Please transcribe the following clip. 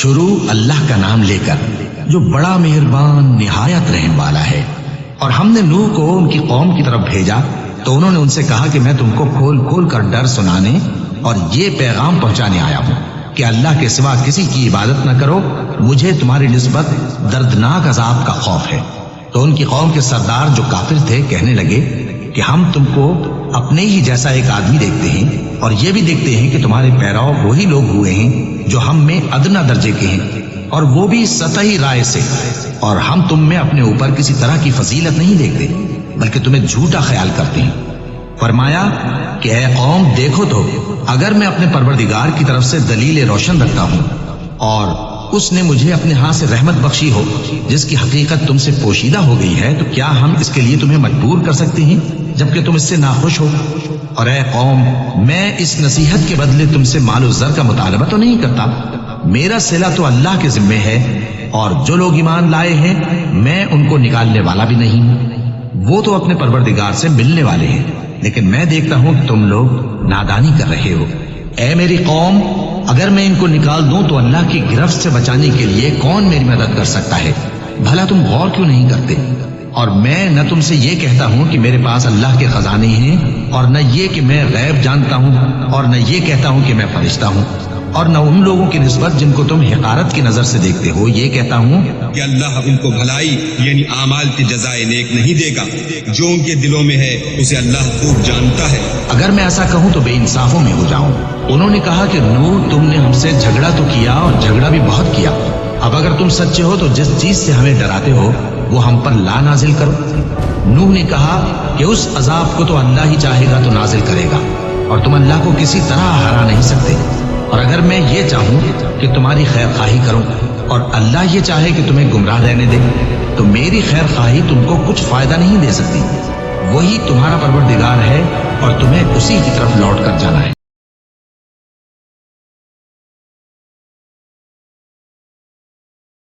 شروع اللہ کا نام لے کر جو بڑا مہربان نہایت رحم والا ہے۔ اور ہم نے نوح کو ان کی قوم کی طرف بھیجا تو انہوں نے ان سے کہا کہ میں تم کو کھول کھول کر ڈر سنانے اور یہ پیغام پہنچانے آیا ہوں کہ اللہ کے سوا کسی کی عبادت نہ کرو، مجھے تمہاری نسبت دردناک عذاب کا خوف ہے۔ تو ان کی قوم کے سردار جو کافر تھے کہنے لگے کہ ہم تم کو اپنے ہی جیسا ایک آدمی دیکھتے ہیں اور یہ بھی دیکھتے ہیں کہ تمہارے پیراؤ وہی لوگ ہوئے ہیں جو ہم میں ادنا درجے کے ہیں، اور وہ بھی سطحی رائے سے، اور ہم تم میں اپنے اوپر کسی طرح کی فضیلت نہیں دیکھتے بلکہ تمہیں جھوٹا خیال کرتے ہیں۔ فرمایا کہ اے قوم دیکھو تو اگر میں اپنے پروردگار کی طرف سے دلیل روشن رکھتا ہوں اور اس نے مجھے اپنے ہاں سے رحمت بخشی ہو جس کی حقیقت تم سے پوشیدہ ہو گئی ہے، تو کیا ہم اس کے لیے تمہیں مجبور کر سکتے ہیں جبکہ تم اس سے ناخوش ہو؟ اور اے قوم میں اس نصیحت کے بدلے تم سے مال و زر کا مطالبہ تو نہیں کرتا، میرا صلہ تو اللہ کے ذمے ہے، اور جو لوگ ایمان لائے ہیں میں ان کو نکالنے والا بھی نہیں ہوں، وہ تو اپنے پروردگار سے ملنے والے ہیں، لیکن میں دیکھتا ہوں کہ تم لوگ نادانی کر رہے ہو۔ اے میری قوم اگر میں ان کو نکال دوں تو اللہ کی گرفت سے بچانے کے لیے کون میری مدد کر سکتا ہے؟ بھلا تم غور کیوں نہیں کرتے؟ اور میں نہ تم سے یہ کہتا ہوں کہ میرے پاس اللہ کے خزانے ہیں، اور نہ یہ کہ میں غیب جانتا ہوں، اور نہ یہ کہتا ہوں کہ میں فرشتہ ہوں، اور نہ ان لوگوں کی نسبت جن کو تم حقارت کی نظر سے دیکھتے ہو یہ کہتا ہوں کہ اللہ ان کو بھلائی یعنی اعمال کی جزائے نیک نہیں دے گا، جو ان کے دلوں میں ہے اسے اللہ خوب جانتا ہے۔ اگر میں ایسا کہوں تو بے انصافوں میں ہو جاؤں۔ انہوں نے کہا کہ نوح تم نے ہم سے جھگڑا تو کیا اور جھگڑا بھی بہت کیا، اب اگر تم سچے ہو تو جس چیز سے ہمیں ڈراتے ہو وہ ہم پر لا نازل کرو۔ نوح نے کہا کہ اس عذاب کو تو اللہ ہی چاہے گا تو نازل کرے گا، اور تم اللہ کو کسی طرح ہرا نہیں سکتے، اور اگر میں یہ چاہوں کہ تمہاری خیر خواہی کروں اور اللہ یہ چاہے کہ تمہیں گمراہ رہنے دے تو میری خیر خواہی تم کو کچھ فائدہ نہیں دے سکتی۔ وہی تمہارا پروردگار ہے اور تمہیں اسی کی طرف لوٹ کر جانا ہے۔